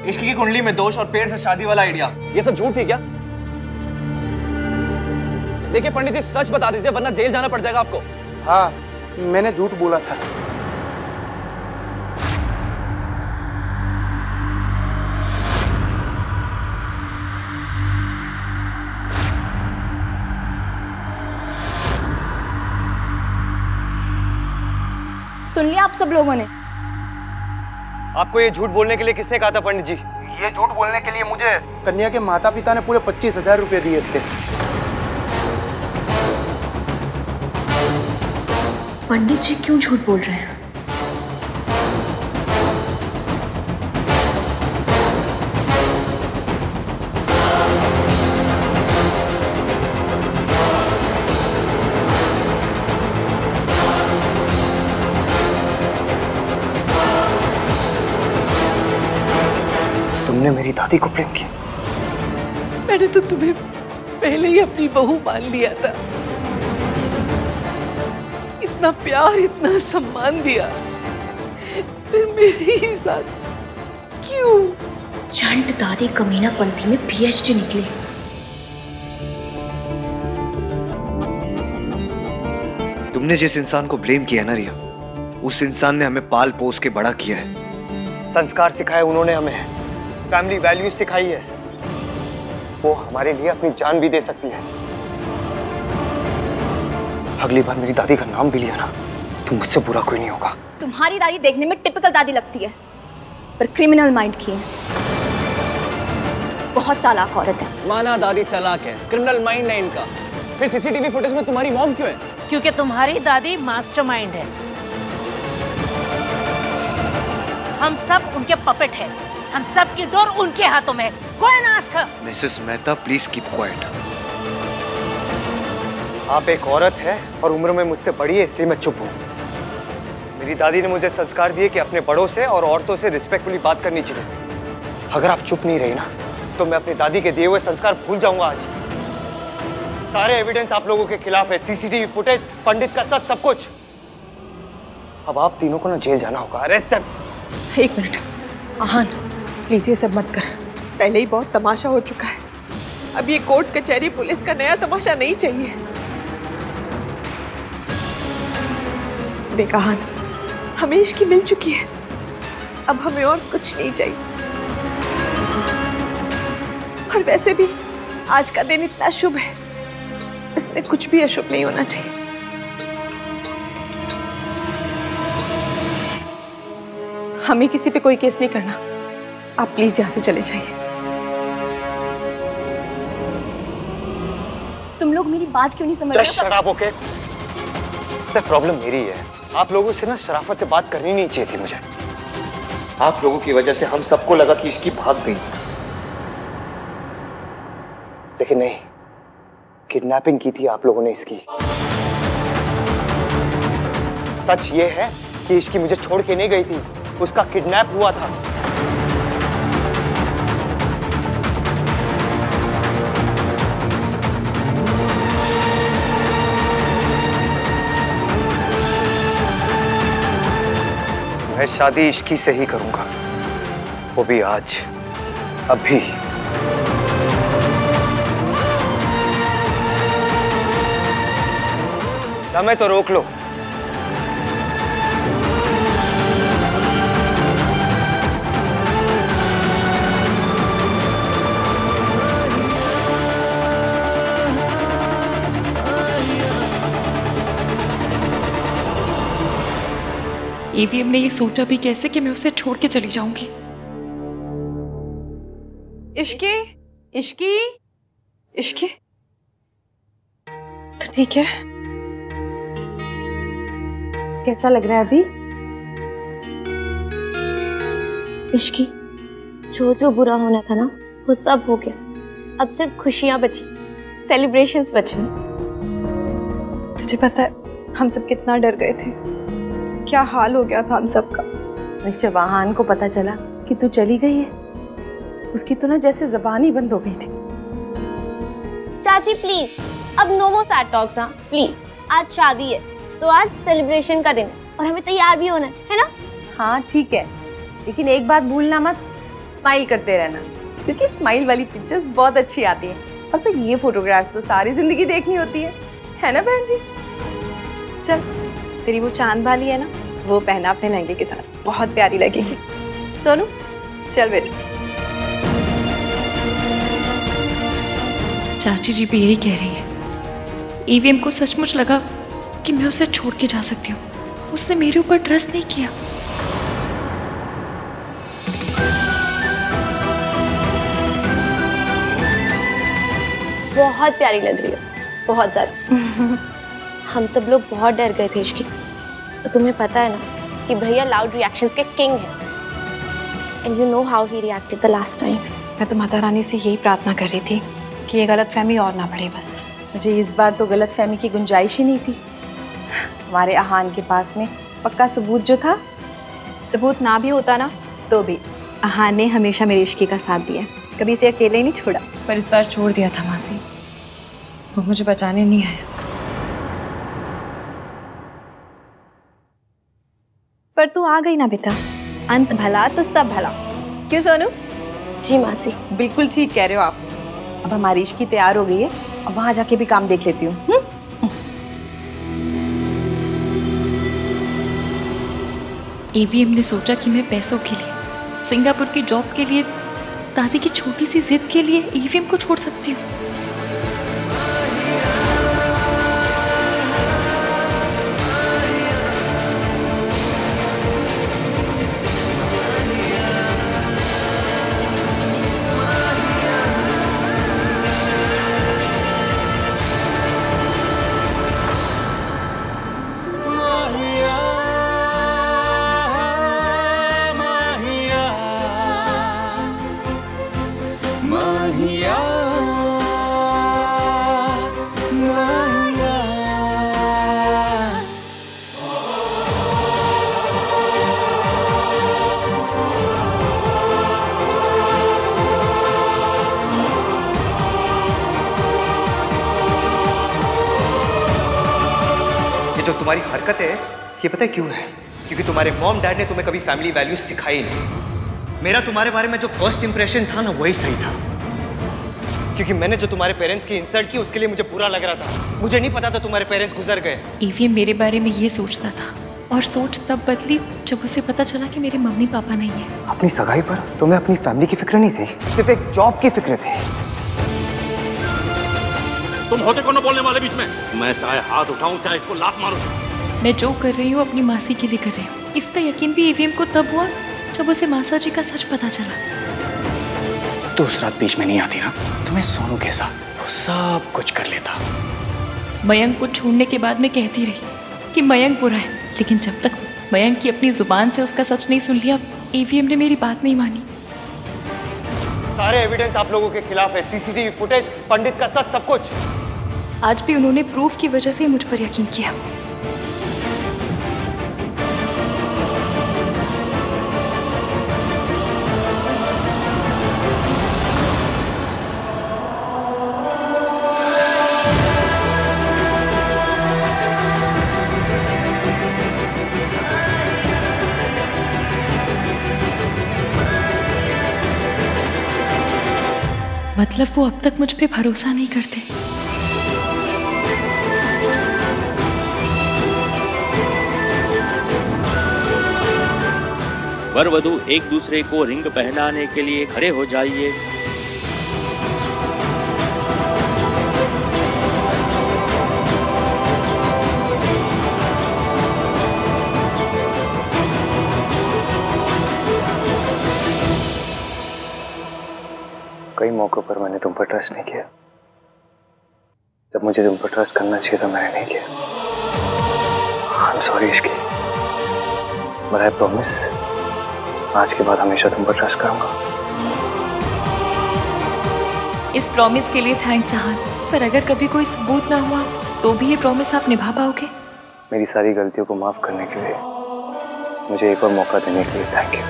इश्क की कुंडली में दोष और पेड़ से शादी वाला आइडिया, ये सब झूठ थी क्या? देखिए पंडित जी, सच बता दीजिए वरना जेल जाना पड़ जाएगा आपको। हाँ, मैंने झूठ बोला था। सुन लिया आप सब लोगों ने? आपको ये झूठ बोलने के लिए किसने कहा था पंडित जी? ये झूठ बोलने के लिए मुझे कन्या के माता पिता ने पूरे 25,000 रुपए दिए थे। पंडित जी क्यों झूठ बोल रहे हैं? तुमने मेरी दादी को प्रेम किया? मैंने तो तुम्हें पहले ही अपनी बहू मान लिया था। इतना प्यार, इतना सम्मान दिया, फिर मेरे ही साथ क्यों? चंट दादी कमीना पंथी में PhD निकली। तुमने जिस इंसान को ब्लेम किया ना रिया, उस इंसान ने हमें पाल पोस के बड़ा किया है। संस्कार सिखाए उन्होंने हमें, फैमिली वैल्यूज सिखाई है। वो हमारे लिए अपनी जान भी दे सकती है। अगली बार मेरी दादी का नाम भी लिया ना, तो मुझसे बुरा कोई नहीं होगा। तुम्हारी दादी देखने में टिपिकल दादी लगती है, पर क्रिमिनल माइंड की है। बहुत चालाक औरत है। माना दादी चालाक है, क्रिमिनल माइंड है इनका। फिर CCTV फुटेज में तुम्हारी मॉम क्यों है? क्योंकि तुम्हारी दादी मास्टरमाइंड है। हम सब उनके पपेट हैं। हम सब की डोर उनके हाथों में। कोई ना ask. Mrs Mehta, please keep quiet. आप एक औरत है और उम्र में मुझसे बड़ी है, इसलिए मैं चुप हूँ। मेरी दादी ने मुझे संस्कार दिए कि अपने बड़ों से और औरतों से रिस्पेक्टफुली बात करनी चाहिए। अगर आप चुप नहीं रही ना, तो मैं अपनी दादी के दिए हुए संस्कार भूल जाऊंगा आज। सारे एविडेंस आप लोगों के खिलाफ है, CCTV फुटेज, पंडित का सच, सब कुछ। अब आप तीनों को ना जेल जाना होगा। Arrest them. एक मिनट आहान, प्लीज ये सब मत कर। पहले ही बहुत तमाशा हो चुका है। अब ये कोर्ट कचहरी पुलिस का नया तमाशा नहीं चाहिए। देख आहान, हमें इश्क मिल चुकी है, अब हमें और कुछ नहीं चाहिए। और वैसे भी आज का दिन इतना शुभ है, इसमें कुछ भी अशुभ नहीं होना चाहिए। हमें किसी पे कोई केस नहीं करना। आप प्लीज यहाँ से चले जाइए। तुम लोग मेरी बात क्यों नहीं समझ रहे? Shut up, okay? सिर्फ प्रॉब्लम मेरी है। आप लोगों से ना शराफत से बात करनी नहीं चाहिए थी मुझे। आप लोगों की वजह से हम सबको लगा कि इसकी भाग गई, लेकिन नहीं, किडनैपिंग की थी आप लोगों ने इसकी। सच ये है कि इसकी मुझे छोड़ के नहीं गई थी, उसका किडनैप हुआ था। मैं शादी इश्की से ही करूंगा, वो भी आज, अभी। हमें तो रोक लो। EVM ने ये सोचा भी कैसे कि मैं उसे छोड़ के चली जाऊंगी। इश्की, इश्की, इश्की, तो ठीक है? कैसा लग रहा है अभी? इश्की, जो बुरा होना था ना, वो सब हो गया। अब सिर्फ खुशियां बची, सेलिब्रेशंस बचे। तुझे पता है हम सब कितना डर गए थे, क्या हाल हो गया था हम सबका। जब आहान को पता चला कि तू चली गई है, उसकी तो ना जैसे जबान ही बंद हो गई थी। चाची प्लीज, अब नो मोर सैड टॉक्स। हाँ प्लीज, आज शादी है तो आज सेलिब्रेशन का दिन है और हमें तैयार भी होना है ना? हाँ ठीक है, लेकिन एक बात भूलना मत, स्माइल करते रहना, क्योंकि स्माइल वाली पिक्चर्स बहुत अच्छी आती हैं। और फिर ये फोटोग्राफ्स तो सारी जिंदगी देखनी होती है ना बहन जी? चल, तेरी वो चांद वाली है ना, वो पहना अपने लहंगे के साथ, बहुत प्यारी लगेगी। सोनू चल बेटा। चाची जी भी यही कह रही हैं। ईवीएम को सचमुच लगा कि मैं उसे छोड़ के जा सकती हूँ। उसने मेरे ऊपर ट्रस्ट नहीं किया। बहुत प्यारी लग रही हो, बहुत ज्यादा। हम सब लोग बहुत डर गए थे इश्की। तो तुम्हें पता है ना कि भैया लाउड रिएक्शंस के किंग हैं। And you know how he reacted the last time. मैं तो माता रानी से यही प्रार्थना कर रही थी कि ये गलतफहमी और ना बढ़े बस। मुझे इस बार तो गलतफहमी की गुंजाइश ही नहीं थी। हमारे आहान के पास में पक्का सबूत जो था, सबूत ना भी होता ना तो भी आहान ने हमेशा मेरे इश्की का साथ दिया, कभी इसे अकेले ही नहीं छोड़ा। पर इस बार छोड़ दिया था मासी, वो मुझे बचाने नहीं आया। पर तू आ गई ना बेटा, अंत भला तो सब भला। क्यों सोनू? जी मासी। बिल्कुल ठीक कह रहे हो आप। अब हमारी इश्की तैयार हो गई है, अब वहां जाके भी काम देख लेती हूँ। ईवीएम ने सोचा कि मैं पैसों के लिए, सिंगापुर की जॉब के लिए, दादी की छोटी सी जिद के लिए ईवीएम को छोड़ सकती हूँ। जो तुम्हारी हरकत है ये पता है क्यों है? क्योंकि तुम्हारे मॉम डैड ने तुम्हें कभी फैमिली वैल्यूज सिखाई नहीं। मेरा तुम्हारे बारे में जो फर्स्ट इंप्रेशन था ना वही सही था। क्योंकि मैंने जो तुम्हारे पेरेंट्स की इंसल्ट की उसके लिए मुझे बुरा लग रहा था। मुझे नहीं पता था तुम्हारे पेरेंट्स गुजर गए। ईवीएम मेरे बारे में ये सोचता था और सोच तब बदली जब उसे पता चला कि मेरे मम्मी पापा नहीं है। अपनी सगाई पर तुम्हें अपनी फैमिली की फिक्र नहीं थी, सिर्फ एक जॉब की फिक्र थी। तुम होते कौन बोलने वाले बीच में? मैं चाहे हाथ उठाऊं चाहे इसको लात मारूं। मैं जो कर रही हूँ अपनी मासी के लिए कर रही हूँ। इसका यकीन भी ईवीएम को तब हुआ जब उसे मासा जी का सच पता चला। तो उस रात बीच में नहीं आती ना, तुम्हें सोनू के साथ वो सब कुछ कर लेता। मयंक को छोड़ने के बाद मैं कहती रही कि मयंक बुरा है, लेकिन जब तक मयंक की अपनी जुबान से उसका सच नहीं सुन लिया, ईवीएम ने मेरी बात नहीं मानी। सारे एविडेंस आप लोगों के खिलाफ है, सीसीटीवी फुटेज, पंडित का सच, सब कुछ। आज भी उन्होंने प्रूफ की वजह से मुझ पर यकीन किया। मतलब वो अब तक मुझ पे भरोसा नहीं करते। वर वधू एक दूसरे को रिंग पहनाने के लिए खड़े हो जाइए। कई मौकों पर मैंने तुम पर ट्रस्ट नहीं किया। जब मुझे तुम पर ट्रस्ट करना चाहिए था मैंने नहीं किया। I am sorry Ishki, but I promise आज के बाद हमेशा तुम पर ट्रस्ट करूंगा। इस प्रॉमिस के लिए थैंक्स आहान, पर अगर कभी कोई सबूत ना हुआ तो भी ये प्रॉमिस आप निभा पाओगे? मेरी सारी गलतियों को माफ करने के लिए, मुझे एक और मौका देने के लिए थैंक यू।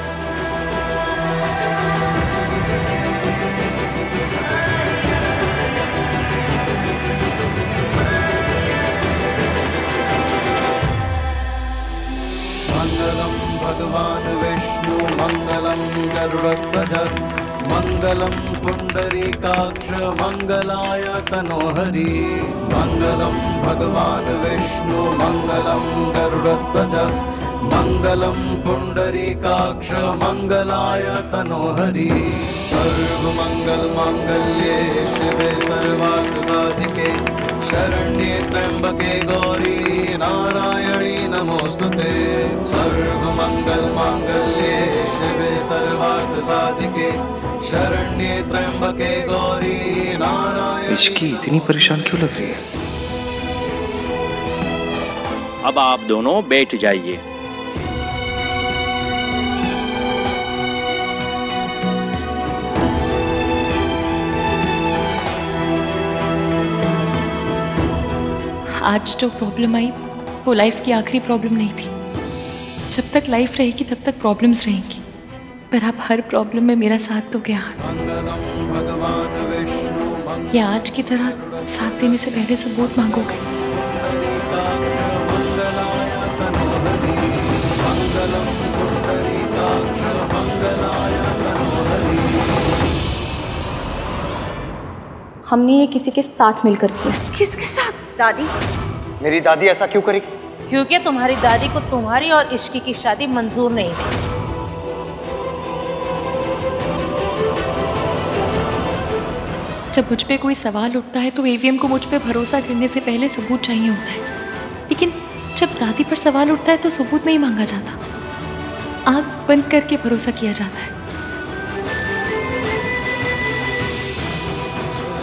मंगलम भगवान् विष्णु मंगलम गरुड़ध्वज मंगलम पुंडरीकाक्ष मंगलाय तनोहरि मंगलम भगवान् विष्णु मंगलम गरुड़ध्वज मंगलम पुंडरीकाक्ष मंगलाय तनोहरि सर्वमंगल मांगल्ये शिवे सर्वार्थ साधिके शरण्ये त्र्यंबके गौरी नारायणी नमोस्तुते सर्वमंगल मांगल्ये शिवे सर्वार्थ साधिके शरण्ये त्र्यंबके गौरी नारायणी। इसकी इतनी परेशान क्यों लग रही है? अब आप दोनों बैठ जाइए। आज जो प्रॉब्लम आई वो लाइफ की आखिरी प्रॉब्लम नहीं थी। जब तक लाइफ रहेगी तब तक प्रॉब्लम्स रहेंगी, पर आप हर प्रॉब्लम में मेरा साथ दोगे। या आज की तरह साथ देने से पहले सबूत मांगोगे? हमने ये किसी के साथ मिलकर किया। किसके साथ? दादी। मेरी दादी ऐसा क्यों करेगी? क्योंकि तुम्हारी दादी को तुम्हारी और इश्की की शादी मंजूर नहीं थी। जब मुझ पे कोई सवाल उठता है तो एवीएम को मुझ पे भरोसा करने से पहले सबूत चाहिए होता है, लेकिन जब दादी पर सवाल उठता है तो सबूत नहीं मांगा जाता, आंख बंद करके भरोसा किया जाता है।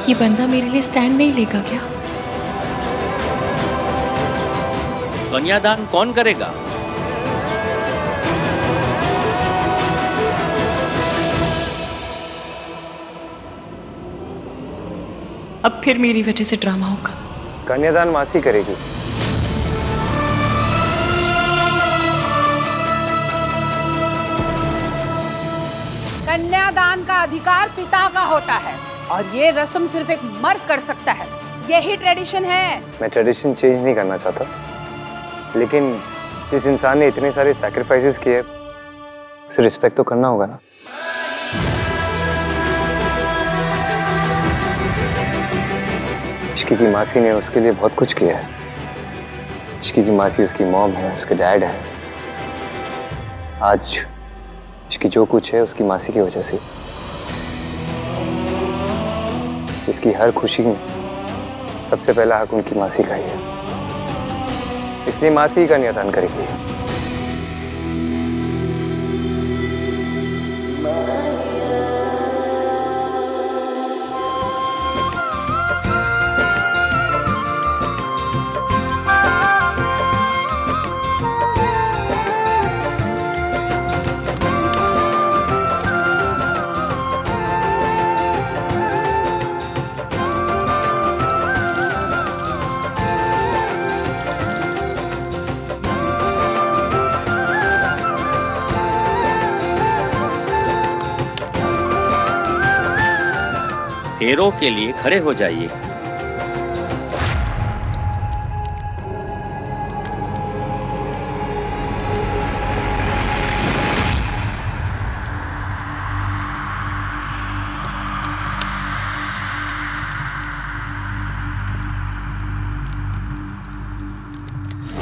ये बंदा मेरे लिए स्टैंड नहीं लेगा क्या? कन्यादान कौन करेगा? अब फिर मेरी वजह से ड्रामा होगा। कन्यादान मासी करेगी। कन्यादान का अधिकार पिता का होता है और ये रस्म सिर्फ एक मर्द कर सकता है। यही ट्रेडिशन है। मैं ट्रेडिशन चेंज नहीं करना चाहता, लेकिन जिस इंसान ने इतने सारे सैक्रिफाइसेस किए उसे रिस्पेक्ट तो करना होगा ना। इश्की की मासी ने उसके लिए बहुत कुछ किया है। इश्की की मासी उसकी मॉम है, उसके डैड है। आज इसकी जो कुछ है उसकी मासी की वजह से। इसकी हर खुशी में सबसे पहला हक उनकी मासी का ही है, इसलिए मासी का कन्यादान करेगी। फेरों के लिए खड़े हो जाइए।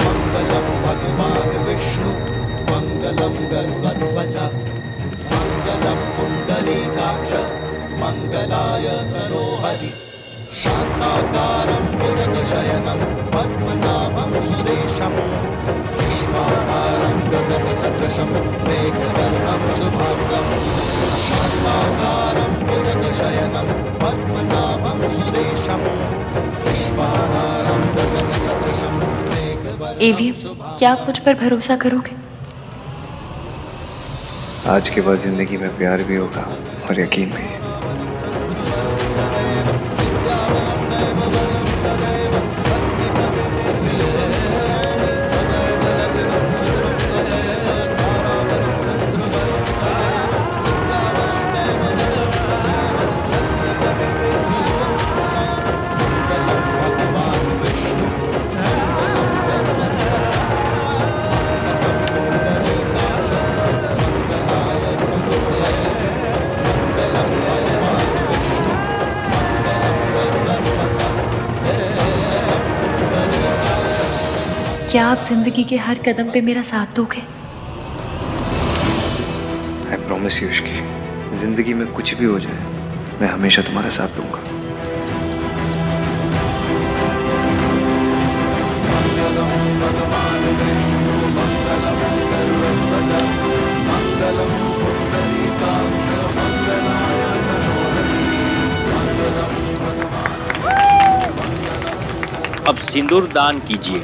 मंगलम भगवान् विष्णु मंगलम गरुड़ध्वज मंगलम पुंडरीकाक्ष मंगलाय तनोहरि शांताकारं भुजगशयनं पद्मनाभं सुरेशं विश्वाधारं गगनसदृशं मेघवर्णं शुभांगं शांताकारं भुजगशयनं पद्मनाभं सुरेशं विश्वाधारं गगनसदृशं मेघवर्णं। एवीएम, क्या आप मुझ पर भरोसा करोगे? आज के बाद जिंदगी में प्यार भी होगा और यकीन भी। क्या आप जिंदगी के हर कदम पे मेरा साथ दोगे? आई प्रॉमिस यू इश्की, जिंदगी में कुछ भी हो जाए मैं हमेशा तुम्हारा साथ दूंगा। अब सिंदूर दान कीजिए।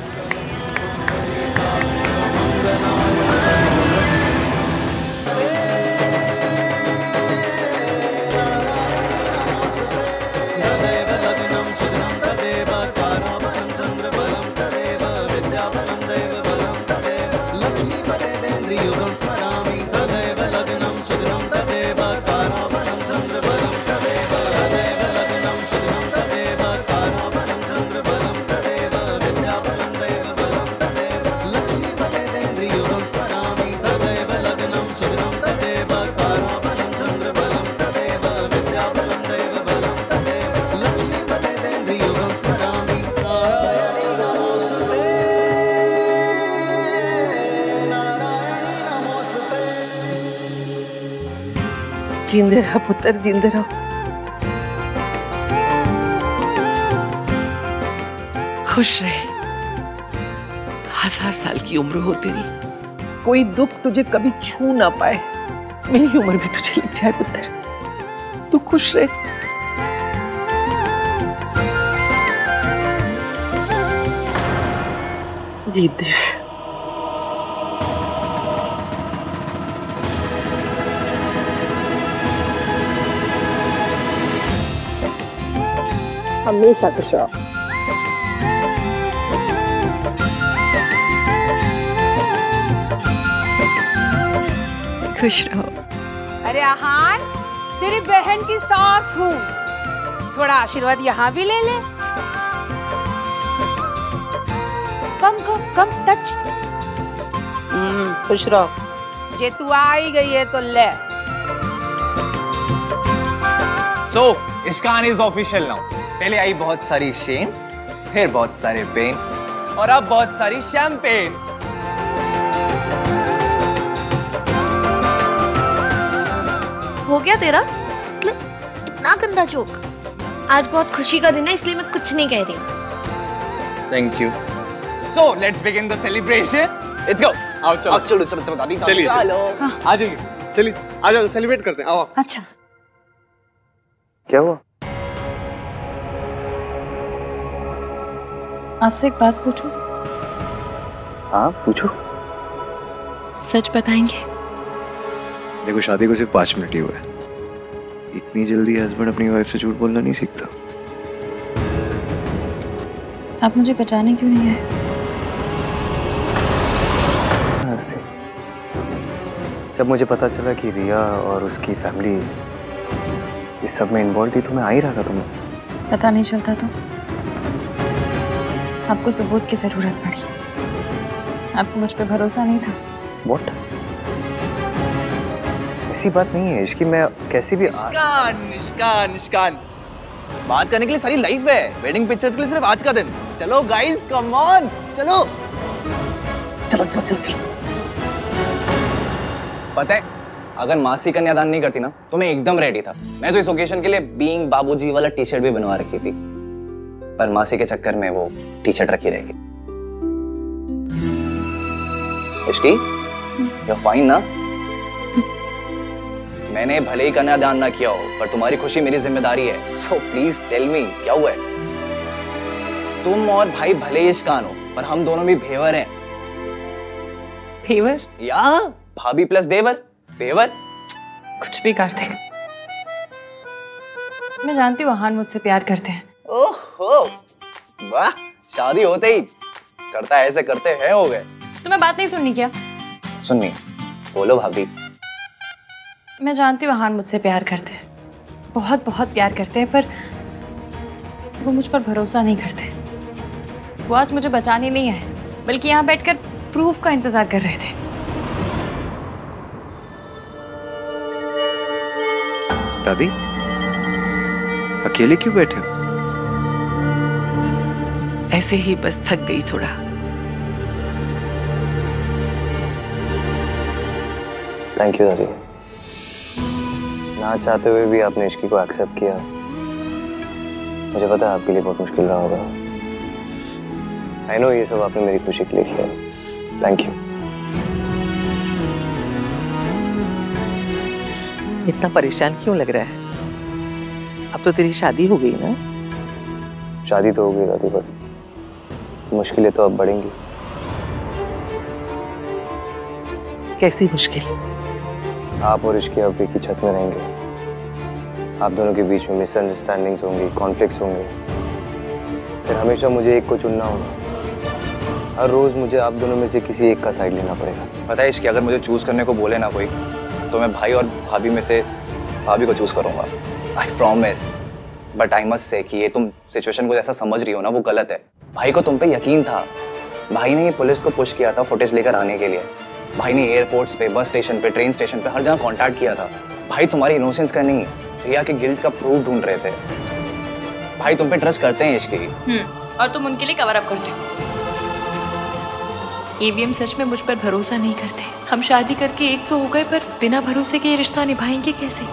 जींदे रहो पुत्र, जींदे रहो। खुश रहे, 1000 साल की उम्र हो तेरी, कोई दुख तुझे कभी छू ना पाए, मेरी उम्र भी तुझे लग जाए पुत्र, तू खुश रहे। जीते हमेशा खुश रहो। खुश रहो। अरे आहान, तेरी बहन की सास हूँ, थोड़ा आशीर्वाद यहाँ भी ले ले। कम कम कम टच। खुश रहो। जे तू आई गई है तो ले। So, Ishkaan is official now. पहले आई बहुत सारी शेम, फिर बहुत सारे पेन, और अब बहुत सारी शैंपेन। हो गया तेरा? मतलब इतना गंदा जोक। आज बहुत खुशी का दिन है इसलिए मैं कुछ नहीं कह रही हूँ। Thank you. So, let's begin the celebration. Let's go. आओ चलो चलो चलो चलो दादी चलो। आ जाइए, चलिए आ जाओ, सेलिब्रेट करते हैं। आओ। अच्छा। क्या हुआ? आपसे एक बात पूछूं? हाँ पूछो। सच बताएंगे? देखो शादी को सिर्फ 5 मिनट ही हुए, इतनी जल्दी हस्बैंड अपनी वाइफ से झूठ बोलना नहीं सीखता। आप मुझे बचाने क्यों नहीं आए? जब मुझे पता चला कि रिया और उसकी फैमिली इस सब में इन्वॉल्व थी तो मैं आ ही रहा था तुम्हें। पता नहीं चलता तो? आपको सबूत की जरूरत पड़ी। आपको मुझ पे भरोसा नहीं था। What? ऐसी बात नहीं है इसकी, मैं कैसे भी निष्कान बात करने के लिए सारी लाइफ है, वेडिंग पिक्चर्स के लिए सिर्फ आज का दिन। चलो गाइस कम ऑन, चलो चलो चलो चलो चलो। पता है अगर मासी कन्यादान नहीं करती ना तो मैं एकदम रेडी था। मैं तो इस ओकेजन के लिए बीइंग बाबूजी वाला टी शर्ट भी बनवा रखी थी, पर मासी के चक्कर में वो टी शर्ट रखी रहेगी। इश्की, you're फाइन ना? मैंने भले ही कन्यादान ना किया हो पर तुम्हारी खुशी मेरी जिम्मेदारी है। सो प्लीज टेल मी क्या हुआ है? तुम और भाई भले ही इश्कान हो पर हम दोनों भी भेवर हैं। भेवर? या भाभी प्लस देवर, भेवर। कुछ भी कार्तिक, मैं जानती हूँ आहान मुझसे प्यार करते हैं। ओहो वाह, शादी होते ही करता ऐसे करते हैं हो गए। तुम्हें बात नहीं सुननी क्या? सुनिए, बोलो भाभी। मैं जानती हूँ आहान मुझसे प्यार करते हैं, बहुत बहुत प्यार करते हैं, पर वो मुझ पर भरोसा नहीं करते। वो आज मुझे बचाने नहीं आए बल्कि यहाँ बैठकर प्रूफ का इंतजार कर रहे थे। दादी अकेले क्यों बैठे हो? ऐसे ही बस थक गई थोड़ा। थैंक यू दादी। ना चाहते हुए भी आपने इश्की को एक्सेप्ट किया। मुझे पता है आपके लिए बहुत मुश्किल रहा होगा। आई नो ये सब आपने मेरी खुशी के लिए किया। Thank you. इतना परेशान क्यों लग रहा है? अब तो तेरी शादी हो गई ना? शादी तो हो गई दादी, पर मुश्किलें तो अब बढ़ेंगी। कैसी मुश्किल? आप और इश्की अब एक ही छत में रहेंगे। आप दोनों के बीच में मिसअंडरस्टैंडिंग्स होंगी, कॉन्फ्लिक्ट्स होंगे। फिर हमेशा मुझे एक को चुनना होगा। हर रोज मुझे आप दोनों में से किसी एक का साइड लेना पड़ेगा। पता है इश्की, अगर मुझे चूज करने को बोले ना कोई, तो मैं भाई और भाभी में से भाभी को चूज करूंगा। I promise. But I must say कि ये तुम सिचुएशन को जैसा समझ रही हो ना, वो गलत है। भाई को तुम पे यकीन था। भाई ने पुलिस को पुश किया था फुटेज लेकर आने के लिए। भाई ने एयरपोर्ट्स पे, बस स्टेशन पे, ट्रेन स्टेशन पे, हर जगह कांटेक्ट किया था। भाई तुम्हारी इनोसेंस का नहीं, रिया के गिल्ट का प्रूफ ढूंढ रहे थे। भाई तुम पे ट्रस्ट करते हैं इश्की। और तुम उनके लिए कवर अप करते हो। एवीएम सच में मुझ पर भरोसा नहीं करते। हम शादी करके एक तो हो गए, पर बिना भरोसे के ये रिश्ता निभाएंगे कैसे?